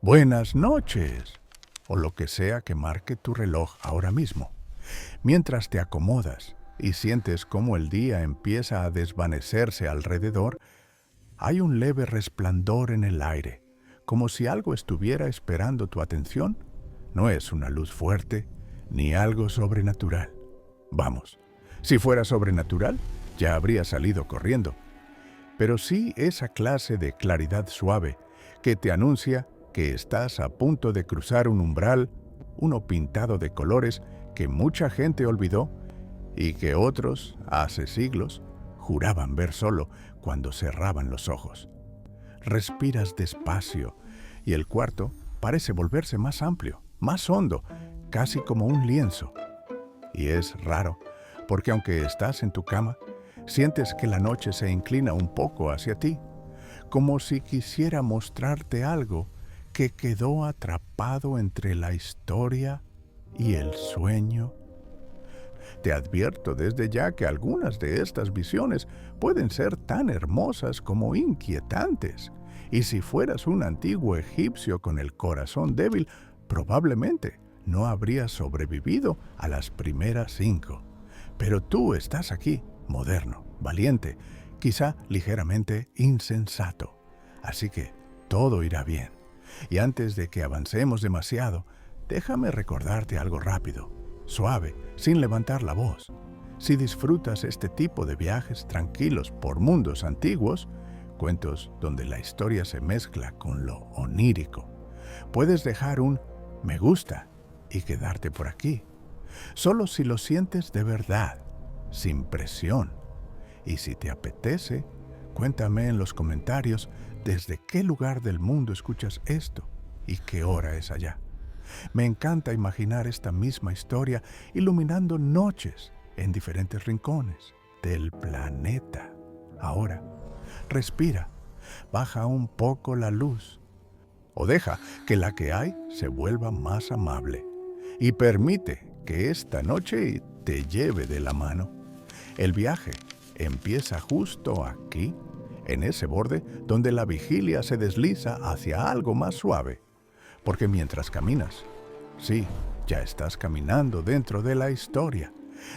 buenas noches, o lo que sea que marque tu reloj ahora mismo. Mientras te acomodas y sientes cómo el día empieza a desvanecerse alrededor, hay un leve resplandor en el aire, como si algo estuviera esperando tu atención. No es una luz fuerte, ni algo sobrenatural. Vamos, si fuera sobrenatural, ya habría salido corriendo. Pero sí esa clase de claridad suave que te anuncia que estás a punto de cruzar un umbral, uno pintado de colores que mucha gente olvidó y que otros, hace siglos, juraban ver solo cuando cerraban los ojos. Respiras despacio y el cuarto parece volverse más amplio, más hondo, casi como un lienzo. Y es raro, porque aunque estás en tu cama, sientes que la noche se inclina un poco hacia ti, como si quisiera mostrarte algo que quedó atrapado entre la historia y el sueño. Te advierto desde ya que algunas de estas visiones pueden ser tan hermosas como inquietantes, y si fueras un antiguo egipcio con el corazón débil, probablemente no habrías sobrevivido a las primeras 5. Pero tú estás aquí, moderno, valiente, quizá ligeramente insensato. Así que todo irá bien. Y antes de que avancemos demasiado, déjame recordarte algo rápido, suave, sin levantar la voz. Si disfrutas este tipo de viajes tranquilos por mundos antiguos, cuentos donde la historia se mezcla con lo onírico, puedes dejar un me gusta y quedarte por aquí. Solo si lo sientes de verdad, sin presión. Y si te apetece, cuéntame en los comentarios desde qué lugar del mundo escuchas esto y qué hora es allá. Me encanta imaginar esta misma historia iluminando noches en diferentes rincones del planeta. Ahora, respira, baja un poco la luz o deja que la que hay se vuelva más amable y permite que esta noche te lleve de la mano. El viaje empieza justo aquí, en ese borde donde la vigilia se desliza hacia algo más suave. Porque mientras caminas, sí, ya estás caminando dentro de la historia,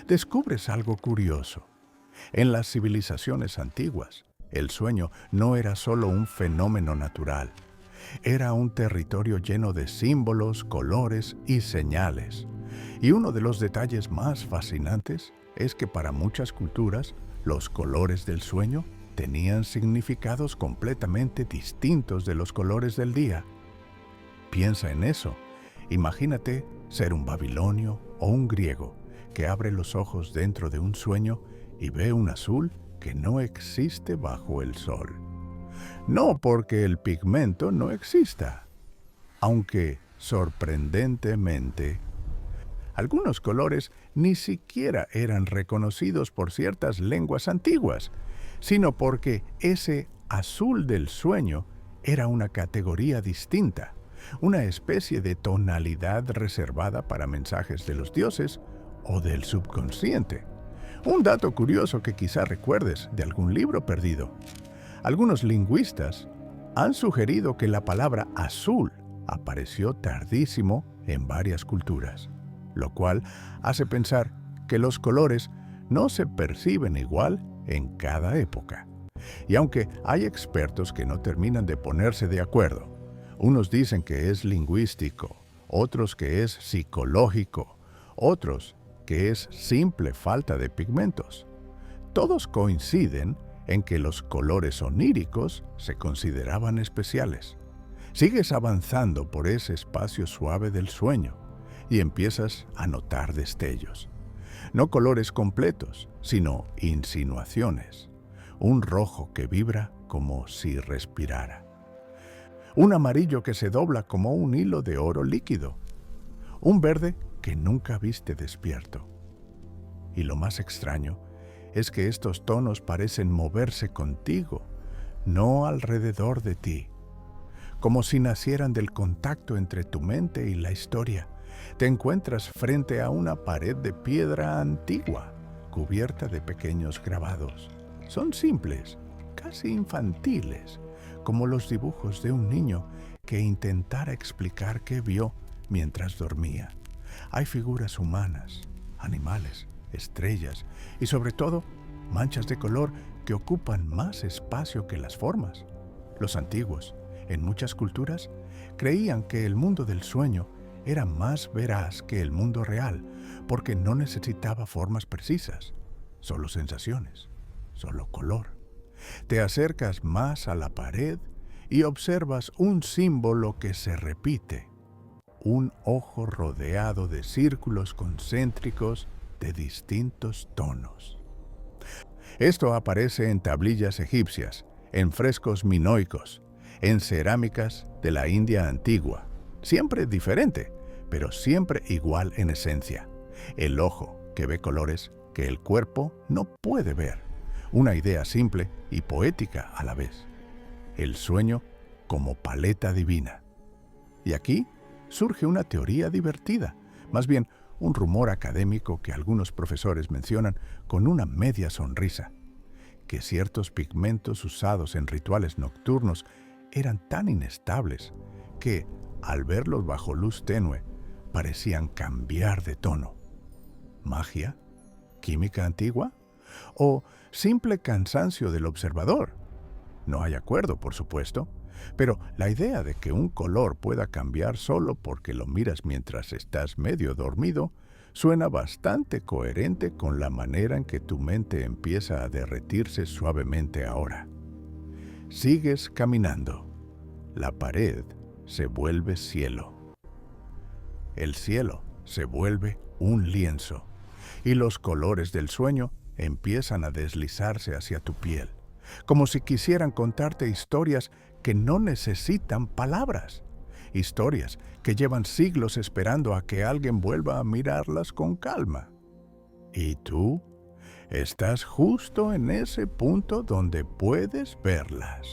descubres algo curioso. En las civilizaciones antiguas, el sueño no era solo un fenómeno natural. Era un territorio lleno de símbolos, colores y señales. Y uno de los detalles más fascinantes es que para muchas culturas, los colores del sueño tenían significados completamente distintos de los colores del día. Piensa en eso. Imagínate ser un babilonio o un griego que abre los ojos dentro de un sueño y ve un azul que no existe bajo el sol. No porque el pigmento no exista, aunque sorprendentemente, algunos colores ni siquiera eran reconocidos por ciertas lenguas antiguas, sino porque ese azul del sueño era una categoría distinta, una especie de tonalidad reservada para mensajes de los dioses o del subconsciente. Un dato curioso que quizá recuerdes de algún libro perdido. Algunos lingüistas han sugerido que la palabra azul apareció tardísimo en varias culturas, lo cual hace pensar que los colores no se perciben igual en cada época. Y aunque hay expertos que no terminan de ponerse de acuerdo, unos dicen que es lingüístico, otros que es psicológico, otros que es simple falta de pigmentos. Todos coinciden en que los colores oníricos se consideraban especiales. Sigues avanzando por ese espacio suave del sueño y empiezas a notar destellos. No colores completos, sino insinuaciones. Un rojo que vibra como si respirara. Un amarillo que se dobla como un hilo de oro líquido. Un verde que nunca viste despierto. Y lo más extraño es que estos tonos parecen moverse contigo, no alrededor de ti. Como si nacieran del contacto entre tu mente y la historia. Te encuentras frente a una pared de piedra antigua, cubierta de pequeños grabados. Son simples, casi infantiles, como los dibujos de un niño que intentara explicar qué vio mientras dormía. Hay figuras humanas, animales, estrellas y sobre todo manchas de color que ocupan más espacio que las formas. Los antiguos, en muchas culturas, creían que el mundo del sueño era más veraz que el mundo real porque no necesitaba formas precisas, solo sensaciones, solo color. Te acercas más a la pared y observas un símbolo que se repite, un ojo rodeado de círculos concéntricos de distintos tonos. Esto aparece en tablillas egipcias, en frescos minoicos, en cerámicas de la India antigua. Siempre diferente, pero siempre igual en esencia. El ojo que ve colores que el cuerpo no puede ver. Una idea simple y poética a la vez. El sueño como paleta divina. Y aquí surge una teoría divertida, más bien un rumor académico que algunos profesores mencionan con una media sonrisa, que ciertos pigmentos usados en rituales nocturnos eran tan inestables que, al verlos bajo luz tenue, parecían cambiar de tono. ¿Magia? ¿Química antigua? ¿O simple cansancio del observador? No hay acuerdo, por supuesto, pero la idea de que un color pueda cambiar solo porque lo miras mientras estás medio dormido suena bastante coherente con la manera en que tu mente empieza a derretirse suavemente ahora. Sigues caminando. La pared se vuelve cielo. El cielo se vuelve un lienzo y los colores del sueño empiezan a deslizarse hacia tu piel, como si quisieran contarte historias que no necesitan palabras, historias que llevan siglos esperando a que alguien vuelva a mirarlas con calma. ¿Y tú? Estás justo en ese punto donde puedes verlas.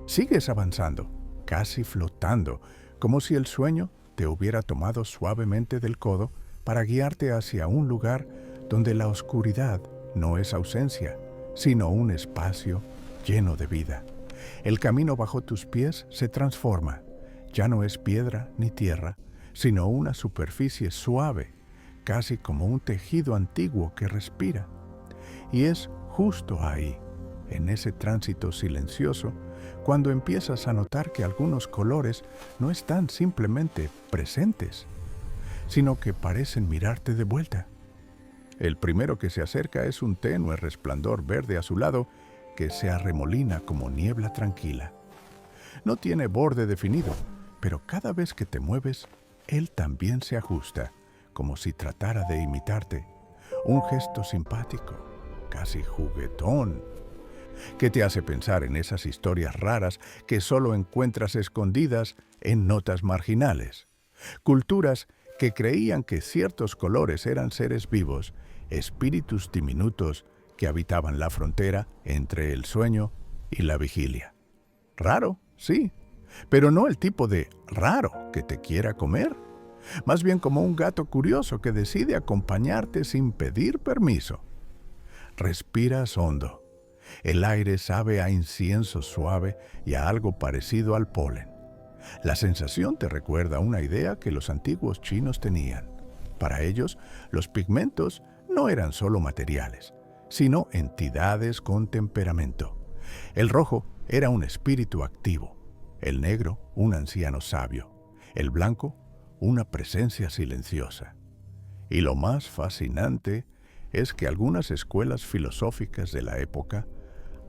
Sigues avanzando, casi flotando, como si el sueño te hubiera tomado suavemente del codo para guiarte hacia un lugar donde la oscuridad no es ausencia, sino un espacio lleno de vida. El camino bajo tus pies se transforma. Ya no es piedra ni tierra, sino una superficie suave, casi como un tejido antiguo que respira. Y es justo ahí, en ese tránsito silencioso, cuando empiezas a notar que algunos colores no están simplemente presentes, sino que parecen mirarte de vuelta. El primero que se acerca es un tenue resplandor verde azulado que se arremolina como niebla tranquila. No tiene borde definido, pero cada vez que te mueves, él también se ajusta, como si tratara de imitarte. Un gesto simpático, casi juguetón, que te hace pensar en esas historias raras que solo encuentras escondidas en notas marginales. Culturas que creían que ciertos colores eran seres vivos, espíritus diminutos que habitaban la frontera entre el sueño y la vigilia. Raro, sí, pero no el tipo de raro que te quiera comer. Más bien como un gato curioso que decide acompañarte sin pedir permiso. Respiras hondo. El aire sabe a incienso suave y a algo parecido al polen. La sensación te recuerda una idea que los antiguos chinos tenían. Para ellos, los pigmentos no eran solo materiales, sino entidades con temperamento. El rojo era un espíritu activo, el negro un anciano sabio, el blanco una presencia silenciosa. Y lo más fascinante es que algunas escuelas filosóficas de la época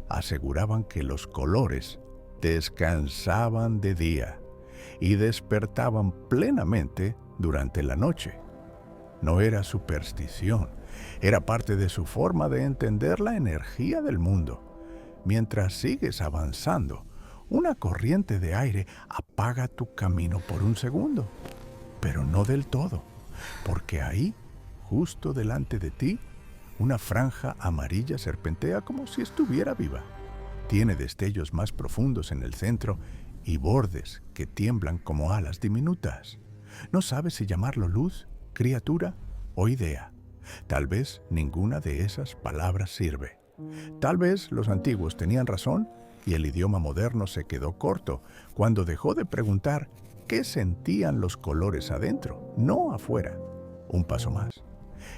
aseguraban que los colores descansaban de día y despertaban plenamente durante la noche. No era superstición, era parte de su forma de entender la energía del mundo. Mientras sigues avanzando, una corriente de aire apaga tu camino por un segundo, pero no del todo, porque ahí, justo delante de ti, una franja amarilla serpentea como si estuviera viva. Tiene destellos más profundos en el centro y bordes que tiemblan como alas diminutas. No sabes si llamarlo luz, criatura o idea. Tal vez ninguna de esas palabras sirve. Tal vez los antiguos tenían razón y el idioma moderno se quedó corto cuando dejó de preguntar qué sentían los colores adentro, no afuera. Un paso más.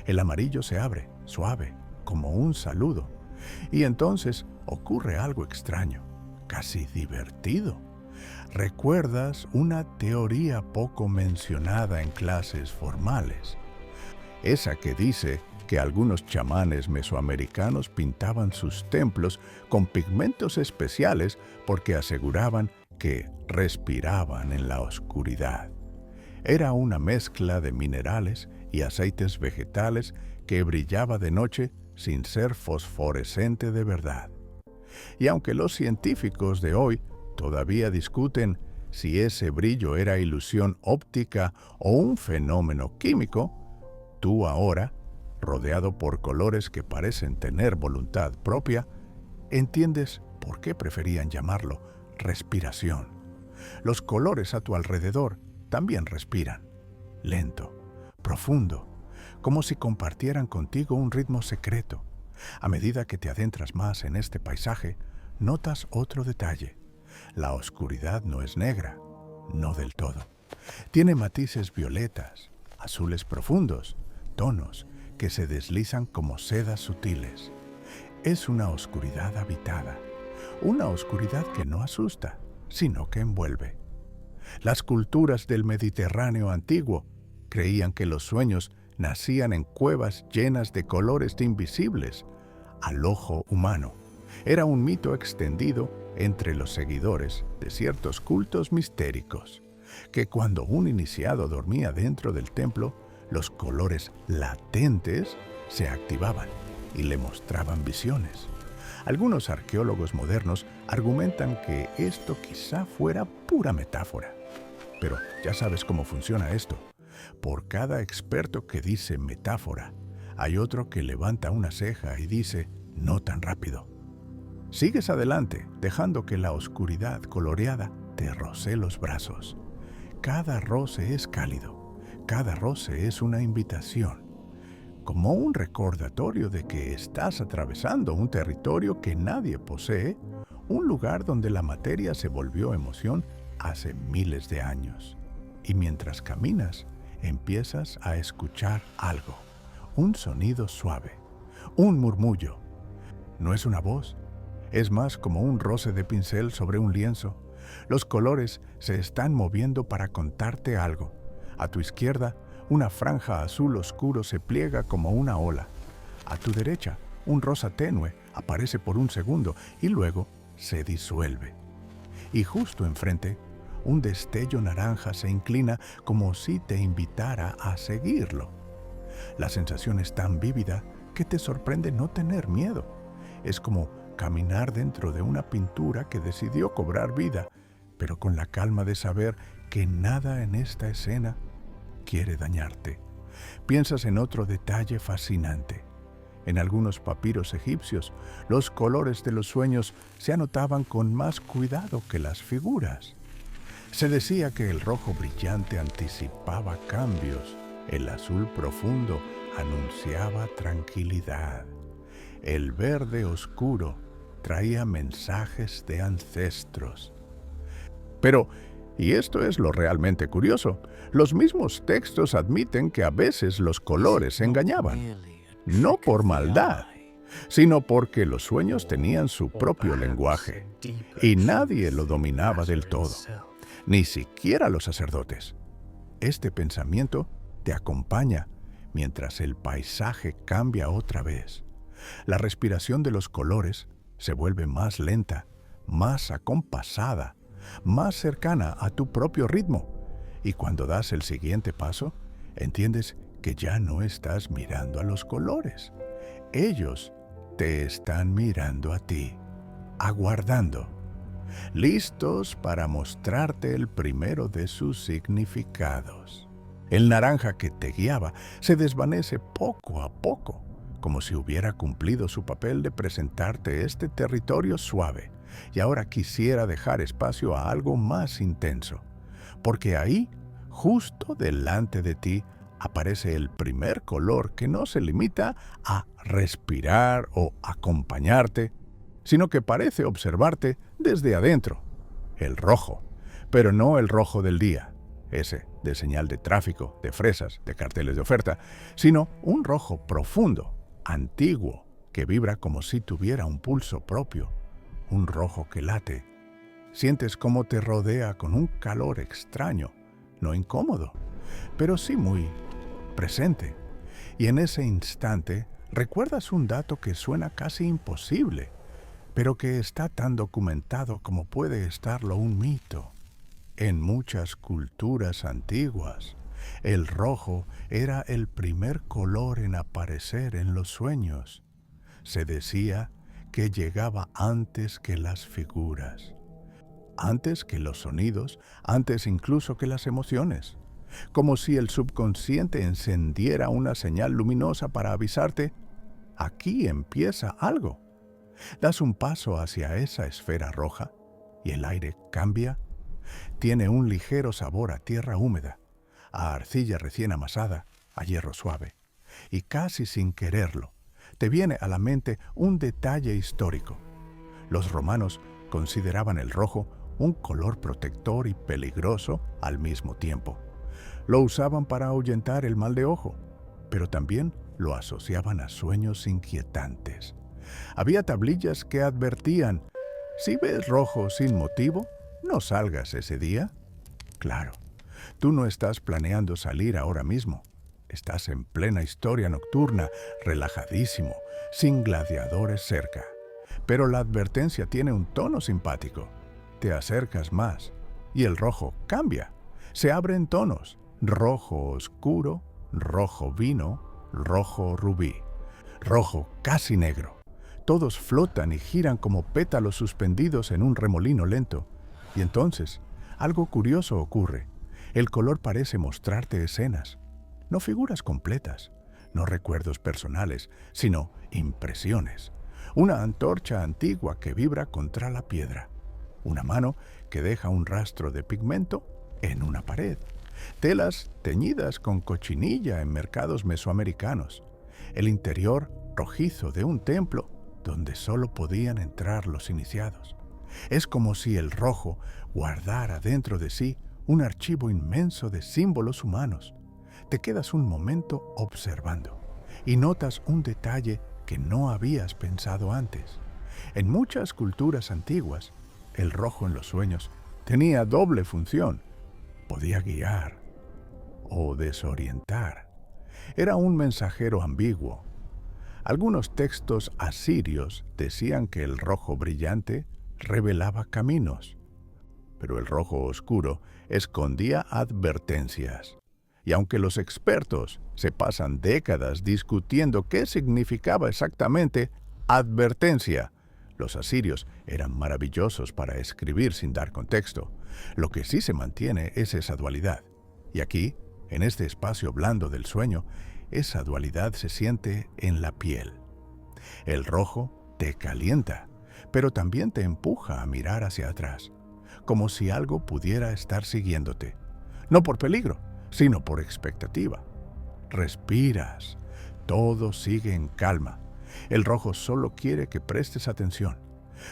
El amarillo se abre, suave, como un saludo. Y entonces ocurre algo extraño, casi divertido. ¿Recuerdas una teoría poco mencionada en clases formales? Esa que dice que algunos chamanes mesoamericanos pintaban sus templos con pigmentos especiales porque aseguraban que respiraban en la oscuridad. Era una mezcla de minerales y aceites vegetales que brillaba de noche sin ser fosforescente de verdad. Y aunque los científicos de hoy todavía discuten si ese brillo era ilusión óptica o un fenómeno químico, tú ahora, rodeado por colores que parecen tener voluntad propia, entiendes por qué preferían llamarlo respiración. Los colores a tu alrededor también respiran, lento, profundo, como si compartieran contigo un ritmo secreto. A medida que te adentras más en este paisaje, notas otro detalle. La oscuridad no es negra, no del todo. Tiene matices violetas, azules profundos, tonos que se deslizan como sedas sutiles. Es una oscuridad habitada, una oscuridad que no asusta, sino que envuelve. Las culturas del Mediterráneo antiguo creían que los sueños nacían en cuevas llenas de colores invisibles al ojo humano. Era un mito extendido entre los seguidores de ciertos cultos mistéricos, que cuando un iniciado dormía dentro del templo, los colores latentes se activaban y le mostraban visiones. Algunos arqueólogos modernos argumentan que esto quizá fuera pura metáfora. Pero ya sabes cómo funciona esto. Por cada experto que dice metáfora, hay otro que levanta una ceja y dice, no tan rápido. Sigues adelante, dejando que la oscuridad coloreada te rocee los brazos. Cada roce es cálido, cada roce es una invitación, como un recordatorio de que estás atravesando un territorio que nadie posee, un lugar donde la materia se volvió emoción hace miles de años. Y mientras caminas, empiezas a escuchar algo, un sonido suave, un murmullo. No es una voz, es más como un roce de pincel sobre un lienzo. Los colores se están moviendo para contarte algo. A tu izquierda, una franja azul oscuro se pliega como una ola. A tu derecha, un rosa tenue aparece por un segundo y luego se disuelve. Y justo enfrente, un destello naranja se inclina como si te invitara a seguirlo. La sensación es tan vívida que te sorprende no tener miedo. Es como caminar dentro de una pintura que decidió cobrar vida, pero con la calma de saber que nada en esta escena quiere dañarte. Piensas en otro detalle fascinante. En algunos papiros egipcios, los colores de los sueños se anotaban con más cuidado que las figuras. Se decía que el rojo brillante anticipaba cambios, el azul profundo anunciaba tranquilidad, el verde oscuro traía mensajes de ancestros. Pero, y esto es lo realmente curioso, los mismos textos admiten que a veces los colores engañaban, no por maldad, sino porque los sueños tenían su propio lenguaje y nadie lo dominaba del todo, ni siquiera los sacerdotes. Este pensamiento te acompaña mientras el paisaje cambia otra vez. La respiración de los colores se vuelve más lenta, más acompasada, más cercana a tu propio ritmo. Y cuando das el siguiente paso, entiendes que ya no estás mirando a los colores. Ellos te están mirando a ti, aguardando, listos para mostrarte el primero de sus significados. El naranja que te guiaba se desvanece poco a poco, como si hubiera cumplido su papel de presentarte este territorio suave, y ahora quisiera dejar espacio a algo más intenso, porque ahí, justo delante de ti, aparece el primer color que no se limita a respirar o acompañarte, sino que parece observarte desde adentro. El rojo, pero no el rojo del día, ese de señal de tráfico, de fresas, de carteles de oferta, sino un rojo profundo, antiguo, que vibra como si tuviera un pulso propio, un rojo que late. Sientes cómo te rodea con un calor extraño, no incómodo, pero sí muy presente. Y en ese instante recuerdas un dato que suena casi imposible, pero que está tan documentado como puede estarlo un mito. En muchas culturas antiguas, el rojo era el primer color en aparecer en los sueños. Se decía que llegaba antes que las figuras, antes que los sonidos, antes incluso que las emociones, como si el subconsciente encendiera una señal luminosa para avisarte, aquí empieza algo. Das un paso hacia esa esfera roja y el aire cambia. Tiene un ligero sabor a tierra húmeda, a arcilla recién amasada, a hierro suave. Y casi sin quererlo, te viene a la mente un detalle histórico. Los romanos consideraban el rojo un color protector y peligroso al mismo tiempo. Lo usaban para ahuyentar el mal de ojo, pero también lo asociaban a sueños inquietantes. Había tablillas que advertían: si ves rojo sin motivo, no salgas ese día. Claro, tú no estás planeando salir ahora mismo. Estás en plena historia nocturna, relajadísimo, sin gladiadores cerca. Pero la advertencia tiene un tono simpático. Te acercas más y el rojo cambia. Se abren tonos: rojo oscuro, rojo vino, rojo rubí, rojo casi negro. Todos flotan y giran como pétalos suspendidos en un remolino lento. Y entonces, algo curioso ocurre. El color parece mostrarte escenas, no figuras completas, no recuerdos personales, sino impresiones. Una antorcha antigua que vibra contra la piedra. Una mano que deja un rastro de pigmento en una pared. Telas teñidas con cochinilla en mercados mesoamericanos. El interior rojizo de un templo donde solo podían entrar los iniciados. Es como si el rojo guardara dentro de sí un archivo inmenso de símbolos humanos. Te quedas un momento observando y notas un detalle que no habías pensado antes. En muchas culturas antiguas, el rojo en los sueños tenía doble función. Podía guiar o desorientar. Era un mensajero ambiguo. Algunos textos asirios decían que el rojo brillante revelaba caminos, pero el rojo oscuro escondía advertencias. Y aunque los expertos se pasan décadas discutiendo qué significaba exactamente advertencia, los asirios eran maravillosos para escribir sin dar contexto. Lo que sí se mantiene es esa dualidad. Y aquí, en este espacio blando del sueño, esa dualidad se siente en la piel. El rojo te calienta, pero también te empuja a mirar hacia atrás, como si algo pudiera estar siguiéndote. No por peligro, sino por expectativa. Respiras, todo sigue en calma. El rojo solo quiere que prestes atención.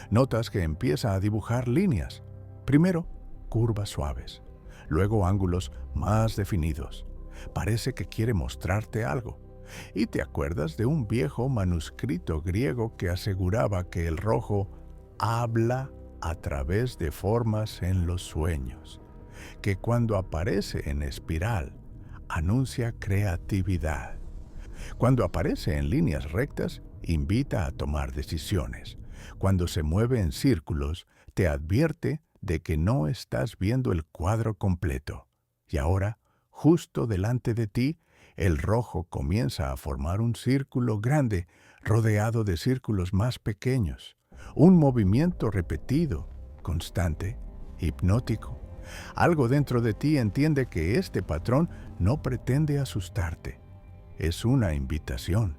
Notas que empieza a dibujar líneas. Primero, curvas suaves, luego ángulos más definidos. Parece que quiere mostrarte algo. Y te acuerdas de un viejo manuscrito griego que aseguraba que el rojo habla a través de formas en los sueños, que cuando aparece en espiral anuncia creatividad. Cuando aparece en líneas rectas, invita a tomar decisiones. Cuando se mueve en círculos, te advierte de que no estás viendo el cuadro completo. Y ahora, justo delante de ti, el rojo comienza a formar un círculo grande, rodeado de círculos más pequeños. Un movimiento repetido, constante, hipnótico. Algo dentro de ti entiende que este patrón no pretende asustarte. Es una invitación,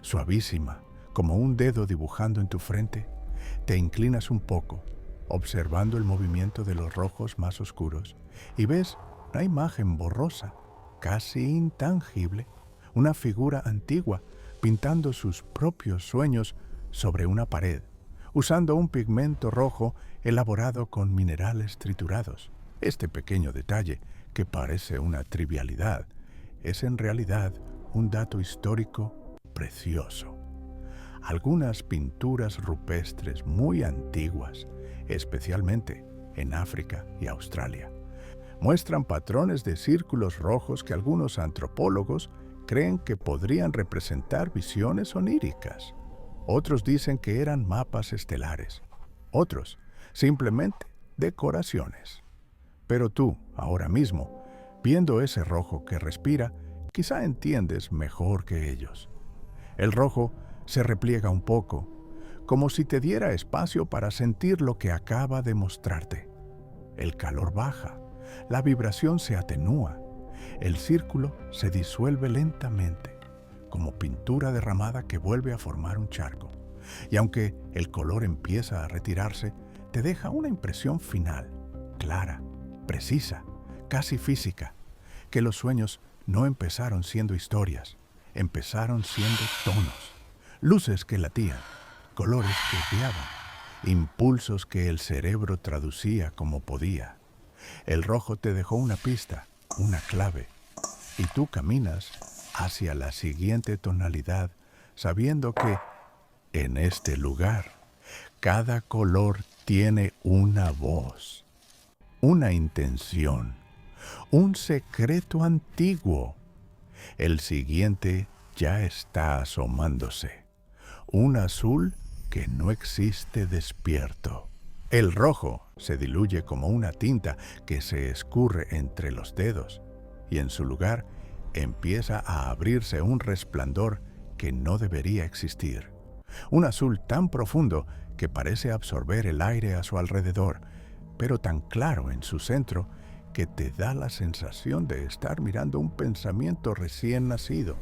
suavísima, como un dedo dibujando en tu frente. Te inclinas un poco, observando el movimiento de los rojos más oscuros, y ves una imagen borrosa, casi intangible, una figura antigua pintando sus propios sueños sobre una pared, usando un pigmento rojo elaborado con minerales triturados. Este pequeño detalle, que parece una trivialidad, es en realidad un dato histórico precioso. Algunas pinturas rupestres muy antiguas, especialmente en África y Australia, muestran patrones de círculos rojos que algunos antropólogos creen que podrían representar visiones oníricas. Otros dicen que eran mapas estelares. Otros, simplemente decoraciones. Pero tú, ahora mismo, viendo ese rojo que respira, quizá entiendes mejor que ellos. El rojo se repliega un poco, como si te diera espacio para sentir lo que acaba de mostrarte. El calor baja, la vibración se atenúa, el círculo se disuelve lentamente, como pintura derramada que vuelve a formar un charco. Y aunque el color empieza a retirarse, te deja una impresión final, clara, precisa, casi física, que los sueños no empezaron siendo historias, empezaron siendo tonos, luces que latían, colores que guiaban, impulsos que el cerebro traducía como podía. El rojo te dejó una pista, una clave, y tú caminas hacia la siguiente tonalidad, sabiendo que, en este lugar, cada color tiene una voz, una intención, un secreto antiguo. El siguiente ya está asomándose, un azul que no existe despierto. El rojo se diluye como una tinta que se escurre entre los dedos y en su lugar empieza a abrirse un resplandor que no debería existir. Un azul tan profundo que parece absorber el aire a su alrededor, pero tan claro en su centro que te da la sensación de estar mirando un pensamiento recién nacido.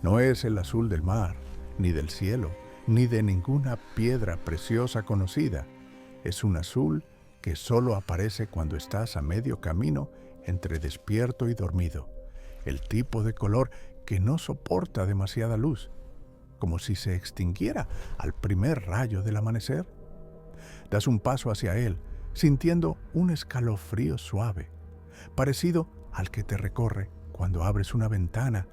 No es el azul del mar, ni del cielo, ni de ninguna piedra preciosa conocida. Es un azul que solo aparece cuando estás a medio camino entre despierto y dormido. El tipo de color que no soporta demasiada luz, como si se extinguiera al primer rayo del amanecer. Das un paso hacia él, sintiendo un escalofrío suave, parecido al que te recorre cuando abres una ventana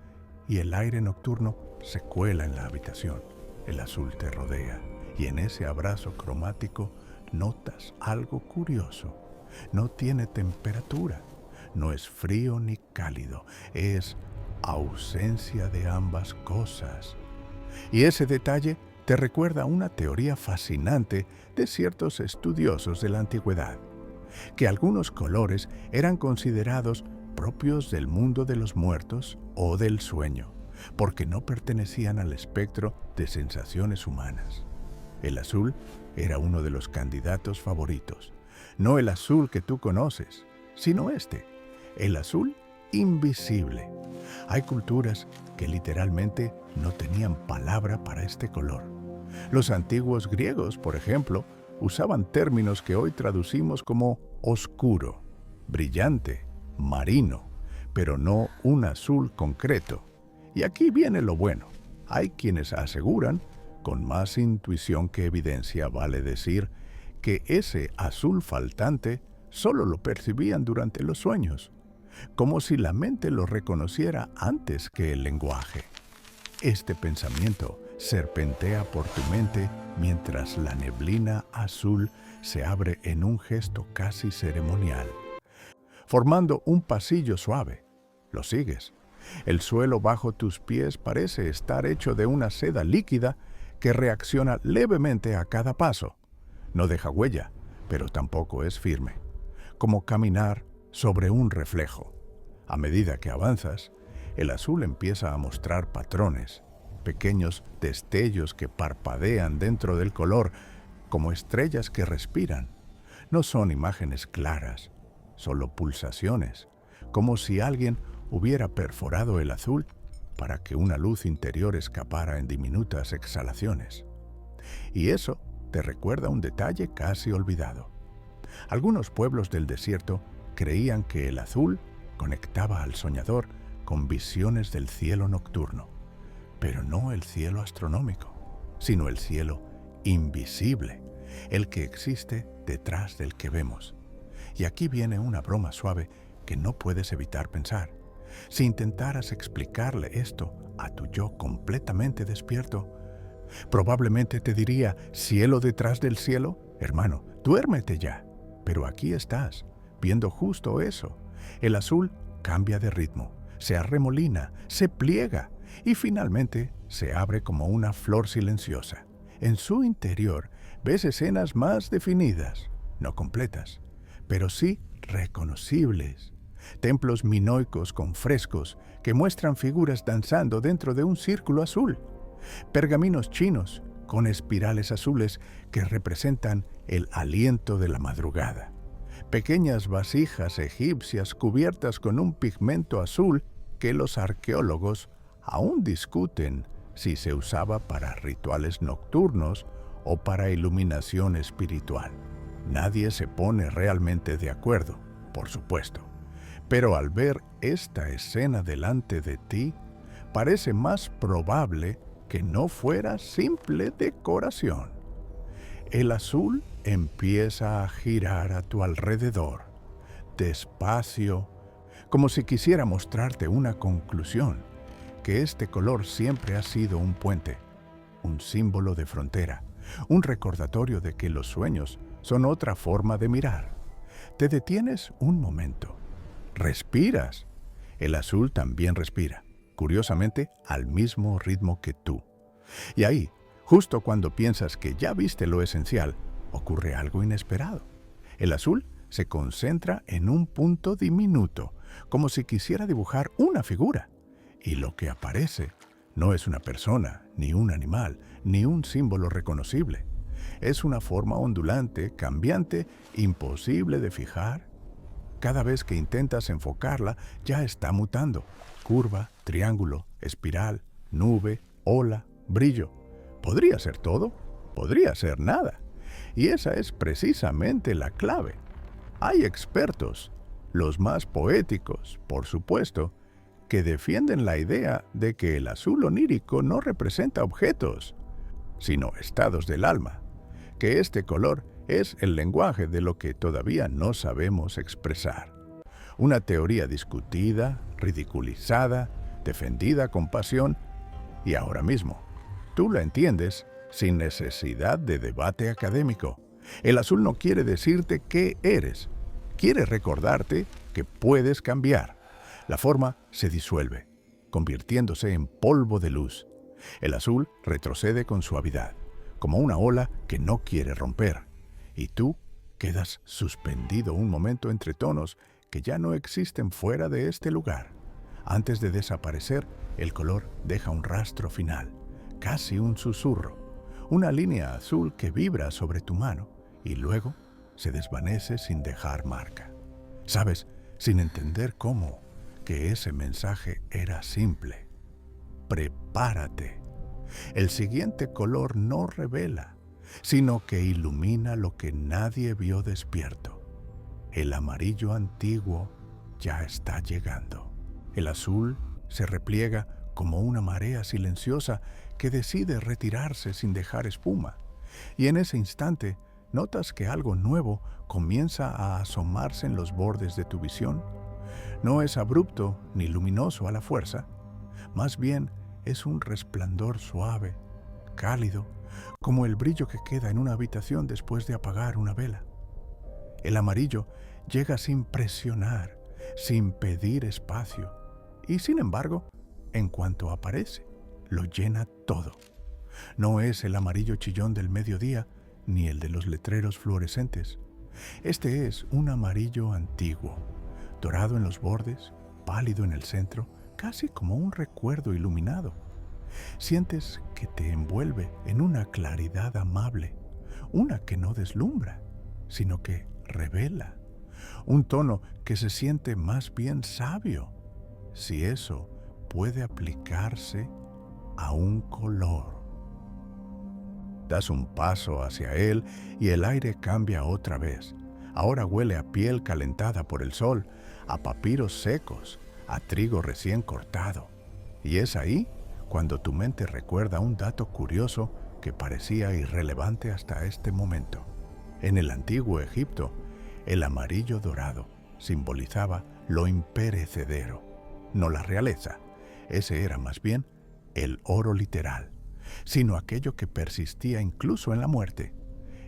y el aire nocturno se cuela en la habitación. El azul te rodea y en ese abrazo cromático notas algo curioso. No tiene temperatura, no es frío ni cálido, es ausencia de ambas cosas. Y ese detalle te recuerda una teoría fascinante de ciertos estudiosos de la antigüedad, que algunos colores eran considerados propios del mundo de los muertos o del sueño, porque no pertenecían al espectro de sensaciones humanas. El azul era uno de los candidatos favoritos, no el azul que tú conoces, sino el azul invisible. Hay culturas que literalmente no tenían palabra para este color. Los antiguos griegos, por ejemplo, usaban términos que hoy traducimos como oscuro, brillante, marino, pero no un azul concreto. Y aquí viene lo bueno. Hay quienes aseguran, con más intuición que evidencia vale decir, que ese azul faltante solo lo percibían durante los sueños, como si la mente lo reconociera antes que el lenguaje. Este pensamiento serpentea por tu mente mientras la neblina azul se abre en un gesto casi ceremonial, formando un pasillo suave. Lo sigues. El suelo bajo tus pies parece estar hecho de una seda líquida que reacciona levemente a cada paso. No deja huella, pero tampoco es firme, como caminar sobre un reflejo. A medida que avanzas, el azul empieza a mostrar patrones, pequeños destellos que parpadean dentro del color, como estrellas que respiran. No son imágenes claras, solo pulsaciones, como si alguien hubiera perforado el azul para que una luz interior escapara en diminutas exhalaciones. Y eso te recuerda un detalle casi olvidado. Algunos pueblos del desierto creían que el azul conectaba al soñador con visiones del cielo nocturno, pero no el cielo astronómico, sino el cielo invisible, el que existe detrás del que vemos. Y aquí viene una broma suave que no puedes evitar pensar. Si intentaras explicarle esto a tu yo completamente despierto, probablemente te diría: cielo detrás del cielo, hermano, duérmete ya. Pero aquí estás, viendo justo eso. El azul cambia de ritmo, se arremolina, se pliega y finalmente se abre como una flor silenciosa. En su interior ves escenas más definidas, no completas, pero sí reconocibles. Templos minoicos con frescos que muestran figuras danzando dentro de un círculo azul. Pergaminos chinos con espirales azules que representan el aliento de la madrugada. Pequeñas vasijas egipcias cubiertas con un pigmento azul que los arqueólogos aún discuten si se usaba para rituales nocturnos o para iluminación espiritual. Nadie se pone realmente de acuerdo, por supuesto. Pero al ver esta escena delante de ti, parece más probable que no fuera simple decoración. El azul empieza a girar a tu alrededor, despacio, como si quisiera mostrarte una conclusión, que este color siempre ha sido un puente, un símbolo de frontera, un recordatorio de que los sueños son otra forma de mirar. Te detienes un momento, respiras. El azul también respira, curiosamente al mismo ritmo que tú. Y ahí, justo cuando piensas que ya viste lo esencial, ocurre algo inesperado. El azul se concentra en un punto diminuto, como si quisiera dibujar una figura. Y lo que aparece no es una persona, ni un animal, ni un símbolo reconocible. Es una forma ondulante, cambiante, imposible de fijar. Cada vez que intentas enfocarla, ya está mutando. Curva, triángulo, espiral, nube, ola, brillo. Podría ser todo, podría ser nada. Y esa es precisamente la clave. Hay expertos, los más poéticos, por supuesto, que defienden la idea de que el azul onírico no representa objetos, sino estados del alma, que este color es el lenguaje de lo que todavía no sabemos expresar. Una teoría discutida, ridiculizada, defendida con pasión, y ahora mismo tú la entiendes sin necesidad de debate académico. El azul no quiere decirte qué eres, quiere recordarte que puedes cambiar. La forma se disuelve, convirtiéndose en polvo de luz. El azul retrocede con suavidad, como una ola que no quiere romper. Y tú quedas suspendido un momento entre tonos que ya no existen fuera de este lugar. Antes de desaparecer, el color deja un rastro final, casi un susurro, una línea azul que vibra sobre tu mano y luego se desvanece sin dejar marca. Sabes, sin entender cómo, que ese mensaje era simple. Prepárate. El siguiente color no revela, sino que ilumina lo que nadie vio despierto. El amarillo antiguo ya está llegando. El azul se repliega como una marea silenciosa que decide retirarse sin dejar espuma. Y en ese instante notas que algo nuevo comienza a asomarse en los bordes de tu visión. No es abrupto ni luminoso a la fuerza, más bien es un resplandor suave, cálido, como el brillo que queda en una habitación después de apagar una vela. El amarillo llega sin presionar, sin pedir espacio, y sin embargo, en cuanto aparece, lo llena todo. No es el amarillo chillón del mediodía, ni el de los letreros fluorescentes. Este es un amarillo antiguo, dorado en los bordes, pálido en el centro, casi como un recuerdo iluminado. Sientes que te envuelve en una claridad amable, una que no deslumbra, sino que revela, un tono que se siente más bien sabio, si eso puede aplicarse a un color. Das un paso hacia él y el aire cambia otra vez. Ahora huele a piel calentada por el sol, a papiros secos, a trigo recién cortado. Y es ahí cuando tu mente recuerda un dato curioso que parecía irrelevante hasta este momento. En el antiguo Egipto, el amarillo dorado simbolizaba lo imperecedero, no la realeza. Ese era más bien el oro literal, sino aquello que persistía incluso en la muerte.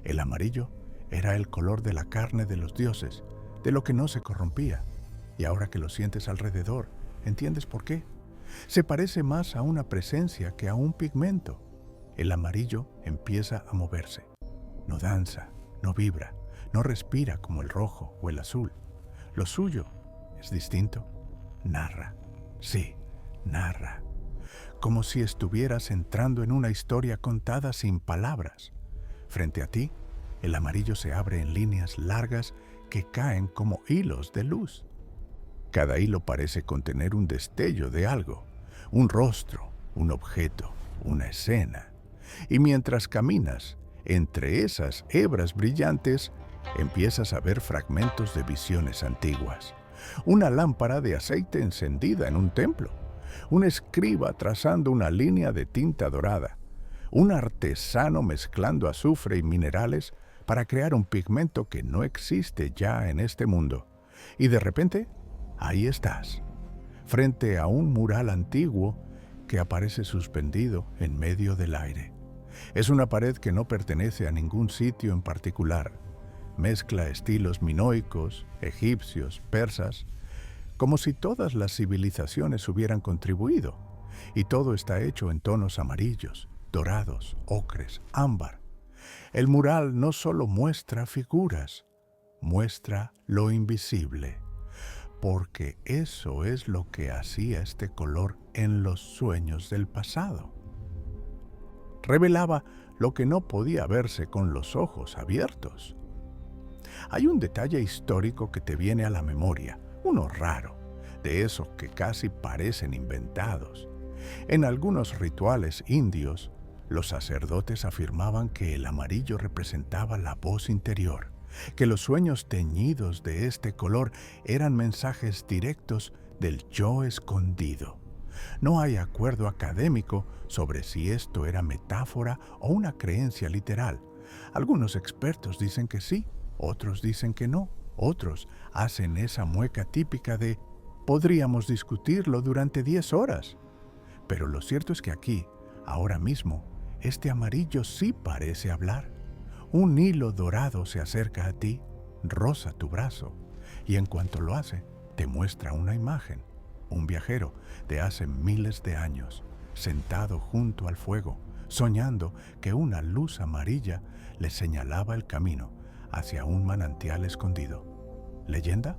El amarillo era el color de la carne de los dioses, de lo que no se corrompía. Y ahora que lo sientes alrededor, ¿entiendes por qué? Se parece más a una presencia que a un pigmento. El amarillo empieza a moverse. No danza, no vibra, no respira como el rojo o el azul. Lo suyo es distinto. Narra. Sí, narra. Como si estuvieras entrando en una historia contada sin palabras. Frente a ti, el amarillo se abre en líneas largas que caen como hilos de luz. Cada hilo parece contener un destello de algo, un rostro, un objeto, una escena. Y mientras caminas entre esas hebras brillantes, empiezas a ver fragmentos de visiones antiguas. Una lámpara de aceite encendida en un templo, un escriba trazando una línea de tinta dorada, un artesano mezclando azufre y minerales para crear un pigmento que no existe ya en este mundo. Y de repente, ahí estás, frente a un mural antiguo que aparece suspendido en medio del aire. Es una pared que no pertenece a ningún sitio en particular. Mezcla estilos minoicos, egipcios, persas, como si todas las civilizaciones hubieran contribuido. Y todo está hecho en tonos amarillos, dorados, ocres, ámbar. El mural no solo muestra figuras, muestra lo invisible, porque eso es lo que hacía este color en los sueños del pasado. Revelaba lo que no podía verse con los ojos abiertos. Hay un detalle histórico que te viene a la memoria, uno raro, de esos que casi parecen inventados. En algunos rituales indios, los sacerdotes afirmaban que el amarillo representaba la voz interior, que los sueños teñidos de este color eran mensajes directos del yo escondido. No hay acuerdo académico sobre si esto era metáfora o una creencia literal. Algunos expertos dicen que sí, otros dicen que no, otros hacen esa mueca típica de «podríamos discutirlo durante 10 horas». Pero lo cierto es que aquí, ahora mismo, este amarillo sí parece hablar. Un hilo dorado se acerca a ti, roza tu brazo, y en cuanto lo hace, te muestra una imagen. Un viajero de hace miles de años, sentado junto al fuego, soñando que una luz amarilla le señalaba el camino hacia un manantial escondido. ¿Leyenda?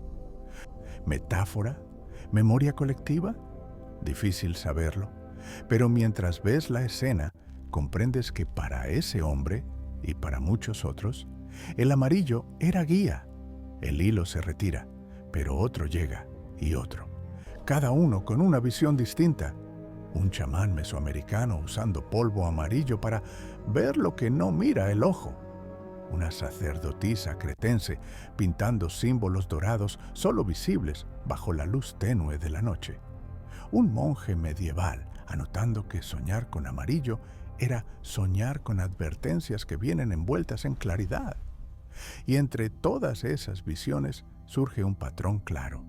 ¿Metáfora? ¿Memoria colectiva? Difícil saberlo, pero mientras ves la escena, comprendes que para ese hombre, y para muchos otros, el amarillo era guía. El hilo se retira, pero otro llega, y otro. Cada uno con una visión distinta. Un chamán mesoamericano usando polvo amarillo para ver lo que no mira el ojo. Una sacerdotisa cretense pintando símbolos dorados solo visibles bajo la luz tenue de la noche. Un monje medieval anotando que soñar con amarillo era soñar con advertencias que vienen envueltas en claridad. Y entre todas esas visiones surge un patrón claro.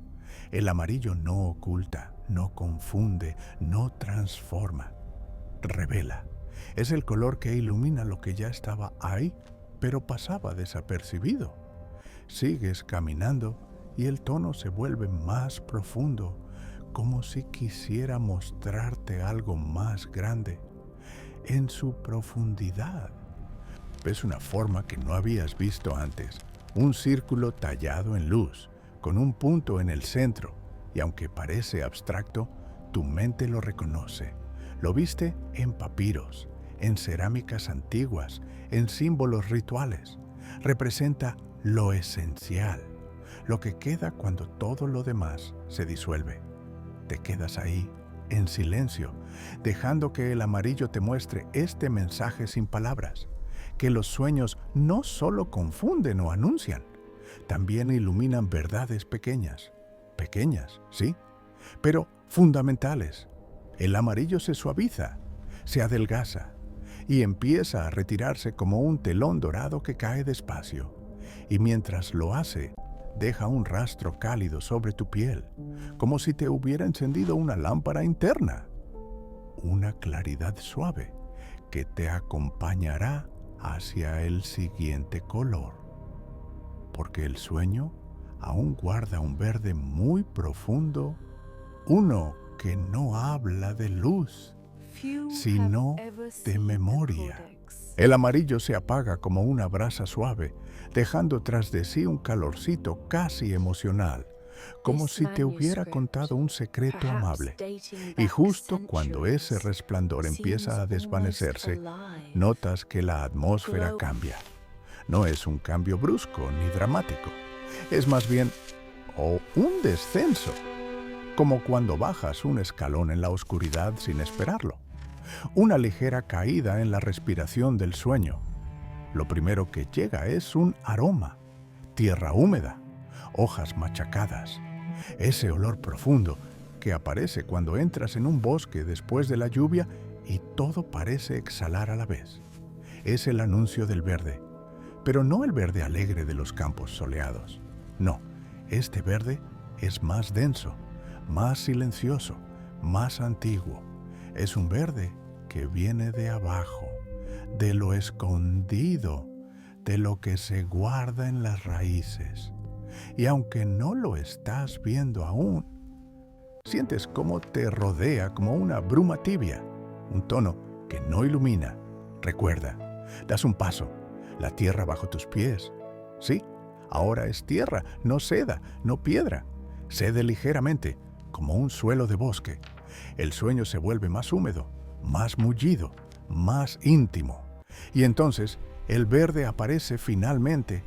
El amarillo no oculta, no confunde, no transforma, revela. Es el color que ilumina lo que ya estaba ahí, pero pasaba desapercibido. Sigues caminando y el tono se vuelve más profundo, como si quisiera mostrarte algo más grande. En su profundidad, ves una forma que no habías visto antes, un círculo tallado en luz, con un punto en el centro, y aunque parece abstracto, tu mente lo reconoce. Lo viste en papiros, en cerámicas antiguas, en símbolos rituales. Representa lo esencial, lo que queda cuando todo lo demás se disuelve. Te quedas ahí, en silencio, dejando que el amarillo te muestre este mensaje sin palabras, que los sueños no solo confunden o anuncian, también iluminan verdades pequeñas, sí, pero fundamentales. El amarillo se suaviza, se adelgaza, y empieza a retirarse como un telón dorado que cae despacio. Y mientras lo hace, deja un rastro cálido sobre tu piel, como si te hubiera encendido una lámpara interna. Una claridad suave que te acompañará hacia el siguiente color. Porque el sueño aún guarda un verde muy profundo, uno que no habla de luz, sino de memoria. El amarillo se apaga como una brasa suave, dejando tras de sí un calorcito casi emocional, como si te hubiera contado un secreto amable. Y justo cuando ese resplandor empieza a desvanecerse, notas que la atmósfera cambia. No es un cambio brusco ni dramático, es más bien un descenso, como cuando bajas un escalón en la oscuridad sin esperarlo. Una ligera caída en la respiración del sueño. Lo primero que llega es un aroma, tierra húmeda, hojas machacadas, ese olor profundo que aparece cuando entras en un bosque después de la lluvia y todo parece exhalar a la vez. Es el anuncio del verde, pero no el verde alegre de los campos soleados. No, este verde es más denso, más silencioso, más antiguo. Es un verde que viene de abajo, de lo escondido, de lo que se guarda en las raíces. Y aunque no lo estás viendo aún, sientes cómo te rodea como una bruma tibia, un tono que no ilumina. Recuerda, das un paso, la tierra bajo tus pies. Sí, ahora es tierra, no seda, no piedra. Cede ligeramente, como un suelo de bosque. El sueño se vuelve más húmedo, más mullido, más íntimo. Y entonces el verde aparece finalmente,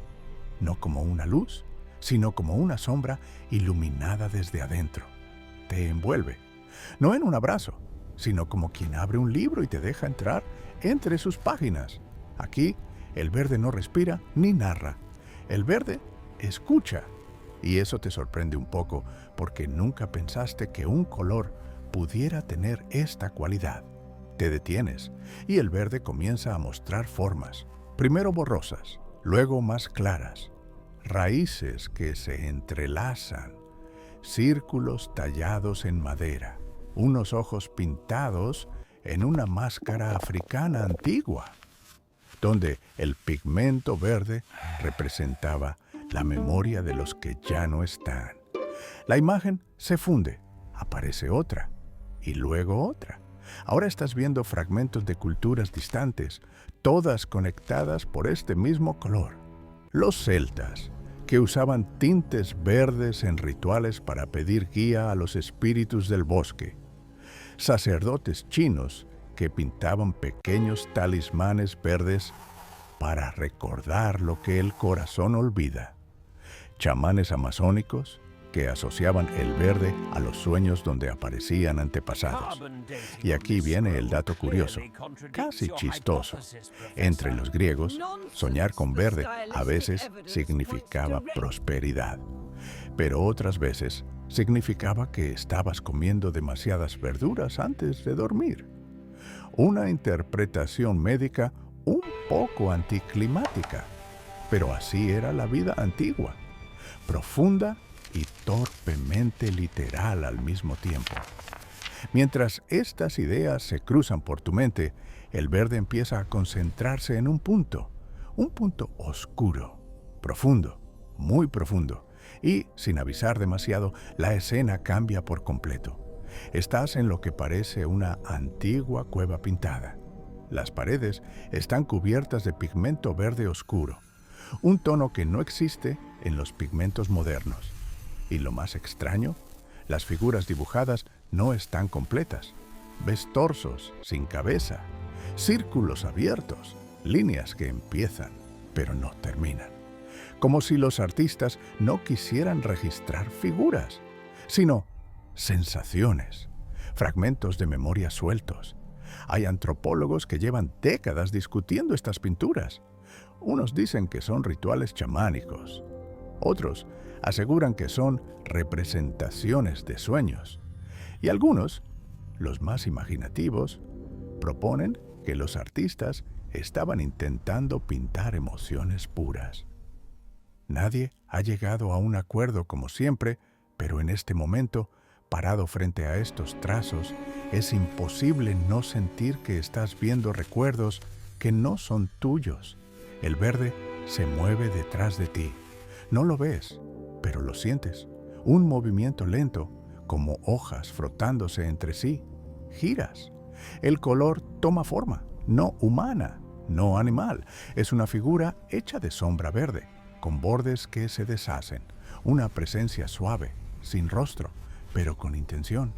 no como una luz, sino como una sombra iluminada desde adentro. Te envuelve, no en un abrazo, sino como quien abre un libro y te deja entrar entre sus páginas. Aquí, el verde no respira ni narra. El verde escucha. Y eso te sorprende un poco, porque nunca pensaste que un color pudiera tener esta cualidad. Te detienes y el verde comienza a mostrar formas, primero borrosas, luego más claras, raíces que se entrelazan, círculos tallados en madera, unos ojos pintados en una máscara africana antigua, donde el pigmento verde representaba la memoria de los que ya no están. La imagen se funde, aparece otra, y luego otra. Ahora estás viendo fragmentos de culturas distantes, todas conectadas por este mismo color. Los celtas, que usaban tintes verdes en rituales para pedir guía a los espíritus del bosque. Sacerdotes chinos que pintaban pequeños talismanes verdes para recordar lo que el corazón olvida. Chamanes amazónicos que asociaban el verde a los sueños donde aparecían antepasados. Y aquí viene el dato curioso, casi chistoso. Entre los griegos, soñar con verde a veces significaba prosperidad, pero otras veces significaba que estabas comiendo demasiadas verduras antes de dormir. Una interpretación médica un poco anticlimática, pero así era la vida antigua, profunda y torpemente literal al mismo tiempo. Mientras estas ideas se cruzan por tu mente, el verde empieza a concentrarse en un punto oscuro, profundo, muy profundo, y, sin avisar demasiado, la escena cambia por completo. Estás en lo que parece una antigua cueva pintada. Las paredes están cubiertas de pigmento verde oscuro, un tono que no existe en los pigmentos modernos. Y lo más extraño, las figuras dibujadas no están completas. Ves torsos sin cabeza, círculos abiertos, líneas que empiezan, pero no terminan. Como si los artistas no quisieran registrar figuras, sino sensaciones, fragmentos de memoria sueltos. Hay antropólogos que llevan décadas discutiendo estas pinturas. Unos dicen que son rituales chamánicos. Otros aseguran que son representaciones de sueños. Y algunos, los más imaginativos, proponen que los artistas estaban intentando pintar emociones puras. Nadie ha llegado a un acuerdo como siempre, pero en este momento, parado frente a estos trazos, es imposible no sentir que estás viendo recuerdos que no son tuyos. El verde se mueve detrás de ti. No lo ves, pero lo sientes. Un movimiento lento, como hojas frotándose entre sí. Giras. El color toma forma, no humana, no animal. Es una figura hecha de sombra verde, con bordes que se deshacen. Una presencia suave, sin rostro, pero con intención.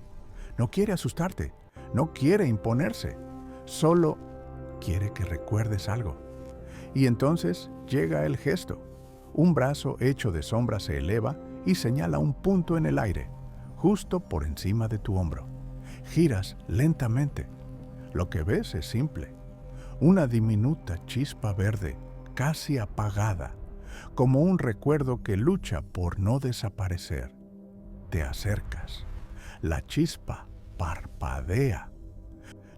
No quiere asustarte, no quiere imponerse, solo quiere que recuerdes algo. Y entonces llega el gesto. Un brazo hecho de sombra se eleva y señala un punto en el aire, justo por encima de tu hombro. Giras lentamente. Lo que ves es simple. Una diminuta chispa verde, casi apagada, como un recuerdo que lucha por no desaparecer. Te acercas. La chispa parpadea.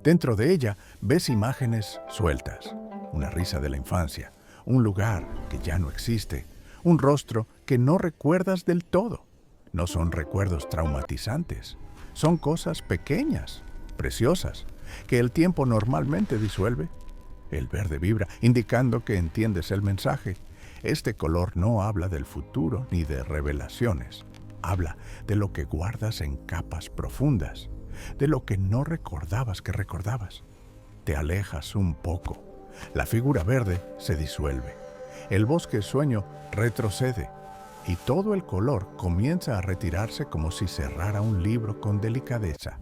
Dentro de ella ves imágenes sueltas. Una risa de la infancia, un lugar que ya no existe, un rostro que no recuerdas del todo. No son recuerdos traumatizantes, son cosas pequeñas, preciosas, que el tiempo normalmente disuelve. El verde vibra, indicando que entiendes el mensaje. Este color no habla del futuro ni de revelaciones. Habla de lo que guardas en capas profundas, de lo que no recordabas que recordabas. Te alejas un poco. La figura verde se disuelve. El bosque sueño retrocede y todo el color comienza a retirarse como si cerrara un libro con delicadeza.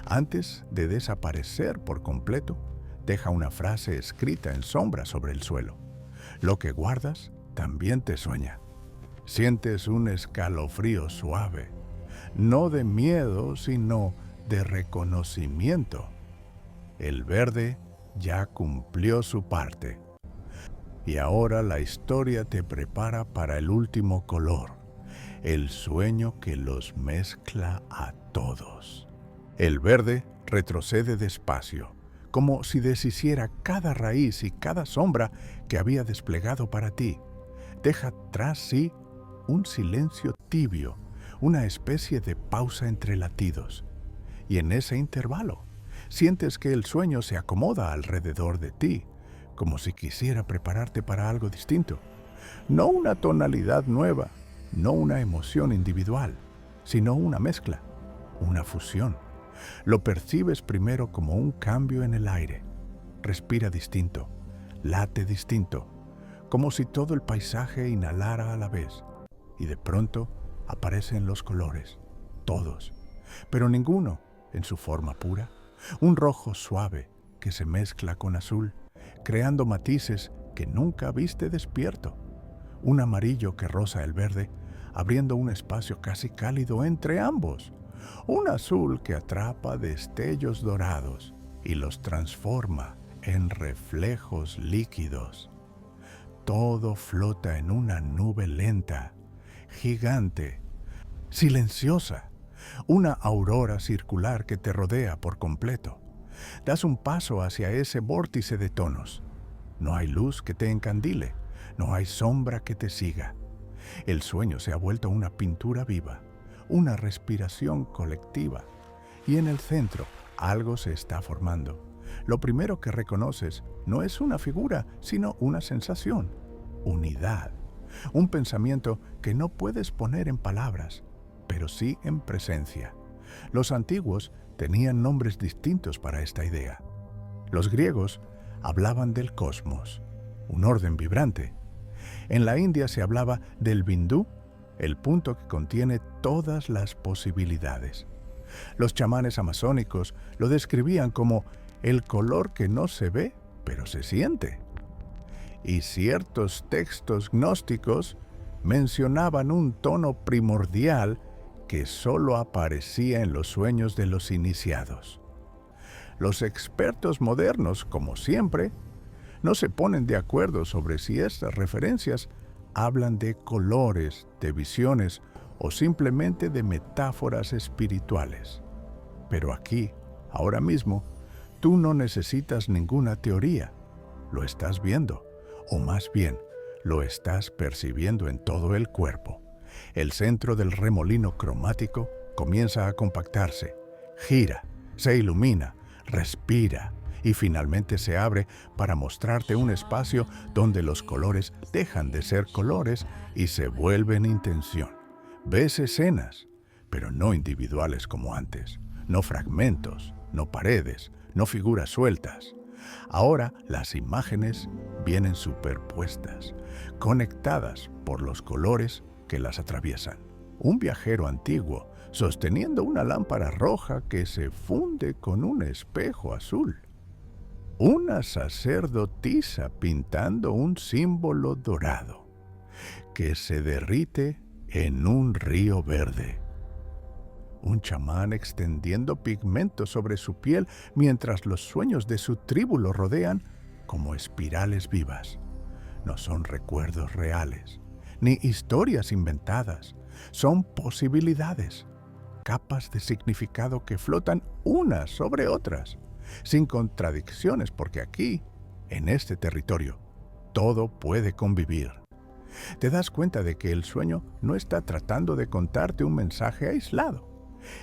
Antes de desaparecer por completo, deja una frase escrita en sombra sobre el suelo. Lo que guardas también te sueña. Sientes un escalofrío suave, no de miedo, sino de reconocimiento. El verde ya cumplió su parte. Y ahora la historia te prepara para el último color, el sueño que los mezcla a todos. El verde retrocede despacio, como si deshiciera cada raíz y cada sombra que había desplegado para ti. Deja tras sí un silencio tibio, una especie de pausa entre latidos. Y en ese intervalo, sientes que el sueño se acomoda alrededor de ti, como si quisiera prepararte para algo distinto. No una tonalidad nueva, no una emoción individual, sino una mezcla, una fusión. Lo percibes primero como un cambio en el aire. Respira distinto, late distinto, como si todo el paisaje inhalara a la vez. Y de pronto aparecen los colores, todos, pero ninguno en su forma pura. Un rojo suave que se mezcla con azul, creando matices que nunca viste despierto. Un amarillo que roza el verde, abriendo un espacio casi cálido entre ambos. Un azul que atrapa destellos dorados y los transforma en reflejos líquidos. Todo flota en una nube lenta, gigante, silenciosa, una aurora circular que te rodea por completo. Das un paso hacia ese vórtice de tonos. No hay luz que te encandile, no hay sombra que te siga. El sueño se ha vuelto una pintura viva, una respiración colectiva. Y en el centro, algo se está formando. Lo primero que reconoces no es una figura, sino una sensación, unidad. Un pensamiento que no puedes poner en palabras, pero sí en presencia. Los antiguos tenían nombres distintos para esta idea. Los griegos hablaban del cosmos, un orden vibrante. En la India se hablaba del Bindú, el punto que contiene todas las posibilidades. Los chamanes amazónicos lo describían como el color que no se ve, pero se siente. Y ciertos textos gnósticos mencionaban un tono primordial que solo aparecía en los sueños de los iniciados. Los expertos modernos, como siempre, no se ponen de acuerdo sobre si estas referencias hablan de colores, de visiones o simplemente de metáforas espirituales. Pero aquí, ahora mismo, Tú no necesitas ninguna teoría. Lo estás viendo, o más bien, lo estás percibiendo en todo el cuerpo. El centro del remolino cromático comienza a compactarse, gira, se ilumina, respira y finalmente se abre para mostrarte un espacio donde los colores dejan de ser colores y se vuelven intención. Ves escenas, pero no individuales como antes, no fragmentos, no paredes, no figuras sueltas. Ahora las imágenes vienen superpuestas, conectadas por los colores que las atraviesan. Un viajero antiguo sosteniendo una lámpara roja que se funde con un espejo azul. Una sacerdotisa pintando un símbolo dorado que se derrite en un río verde. Un chamán extendiendo pigmento sobre su piel mientras los sueños de su tribu lo rodean como espirales vivas. No son recuerdos reales, ni historias inventadas. Son posibilidades, capas de significado que flotan unas sobre otras, sin contradicciones, porque aquí, en este territorio, todo puede convivir. Te das cuenta de que el sueño no está tratando de contarte un mensaje aislado.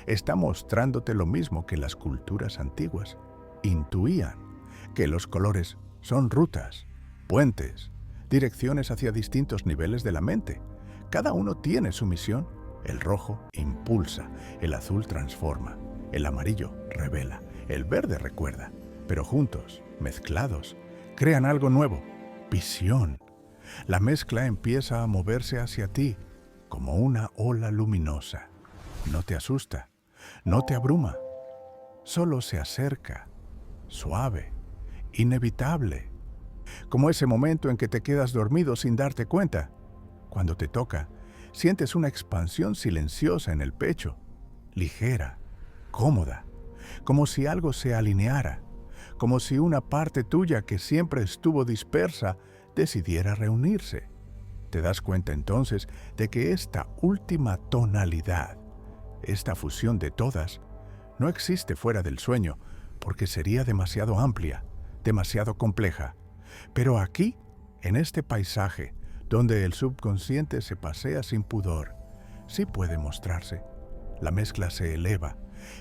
Está mostrándote lo mismo que las culturas antiguas intuían, que los colores son rutas, puentes, direcciones hacia distintos niveles de la mente. Cada uno tiene su misión. El rojo impulsa, el azul transforma, el amarillo revela, el verde recuerda, pero juntos, mezclados, crean algo nuevo, visión. La mezcla empieza a moverse hacia ti como una ola luminosa. No te asusta, no te abruma, solo se acerca, suave, inevitable, como ese momento en que te quedas dormido sin darte cuenta. Cuando te toca, sientes una expansión silenciosa en el pecho, ligera, cómoda, como si algo se alineara, como si una parte tuya que siempre estuvo dispersa decidiera reunirse. Te das cuenta entonces de que esta última tonalidad, esta fusión de todas, no existe fuera del sueño, porque sería demasiado amplia, demasiado compleja. Pero aquí, en este paisaje, donde el subconsciente se pasea sin pudor, sí puede mostrarse. La mezcla se eleva,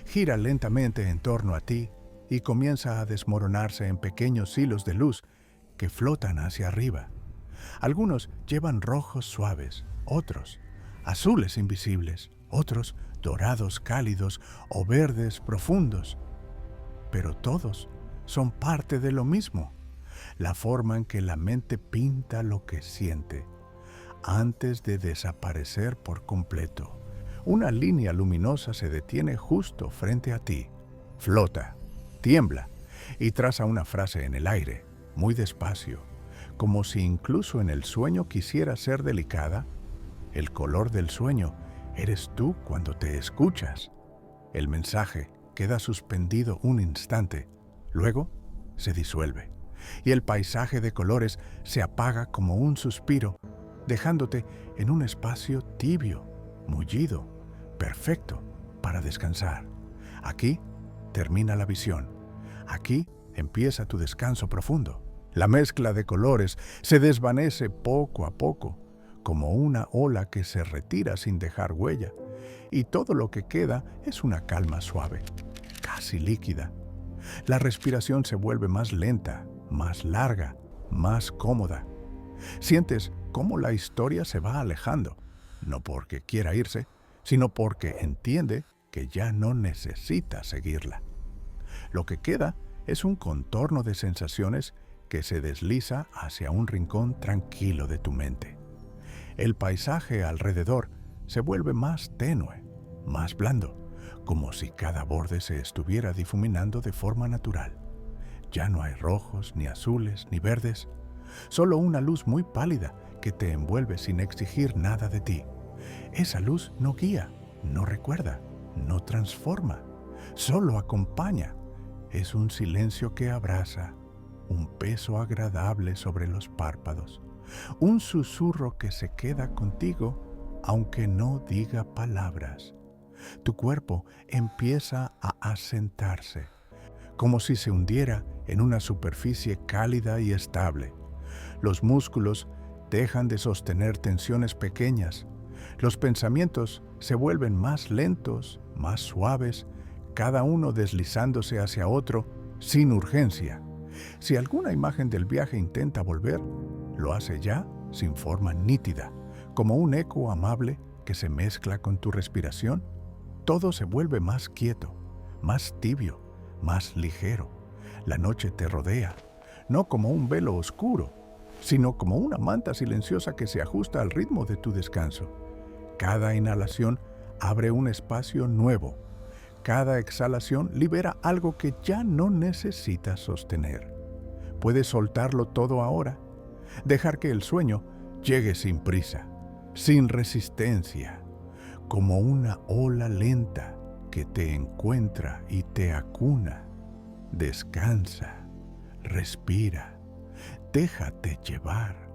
gira lentamente en torno a ti y comienza a desmoronarse en pequeños hilos de luz que flotan hacia arriba. Algunos llevan rojos suaves, otros azules invisibles, otros dorados cálidos o verdes profundos. Pero todos son parte de lo mismo, la forma en que la mente pinta lo que siente, antes de desaparecer por completo. Una línea luminosa se detiene justo frente a ti, flota, tiembla y traza una frase en el aire, muy despacio, como si incluso en el sueño quisiera ser delicada. El color del sueño eres tú cuando te escuchas. El mensaje queda suspendido un instante, luego se disuelve, y el paisaje de colores se apaga como un suspiro, dejándote en un espacio tibio, mullido, perfecto para descansar. Aquí termina la visión. Aquí empieza tu descanso profundo. La mezcla de colores se desvanece poco a poco, como una ola que se retira sin dejar huella, y todo lo que queda es una calma suave, casi líquida. La respiración se vuelve más lenta, más larga, más cómoda. Sientes cómo la historia se va alejando, no porque quiera irse, sino porque entiende que ya no necesita seguirla. Lo que queda es un contorno de sensaciones que se desliza hacia un rincón tranquilo de tu mente. El paisaje alrededor se vuelve más tenue, más blando, como si cada borde se estuviera difuminando de forma natural. Ya no hay rojos, ni azules, ni verdes, solo una luz muy pálida que te envuelve sin exigir nada de ti. Esa luz no guía, no recuerda, no transforma, solo acompaña. Es un silencio que abraza, un peso agradable sobre los párpados, un susurro que se queda contigo aunque no diga palabras. Tu cuerpo empieza a asentarse, como si se hundiera en una superficie cálida y estable. Los músculos dejan de sostener tensiones pequeñas. Los pensamientos se vuelven más lentos, más suaves, cada uno deslizándose hacia otro sin urgencia. Si alguna imagen del viaje intenta volver, lo hace ya sin forma nítida, como un eco amable que se mezcla con tu respiración. Todo se vuelve más quieto, más tibio, más ligero. La noche te rodea, no como un velo oscuro, sino como una manta silenciosa que se ajusta al ritmo de tu descanso. Cada inhalación abre un espacio nuevo. Cada exhalación libera algo que ya no necesitas sostener. Puedes soltarlo todo ahora, dejar que el sueño llegue sin prisa, sin resistencia, como una ola lenta que te encuentra y te acuna. Descansa, respira, déjate llevar.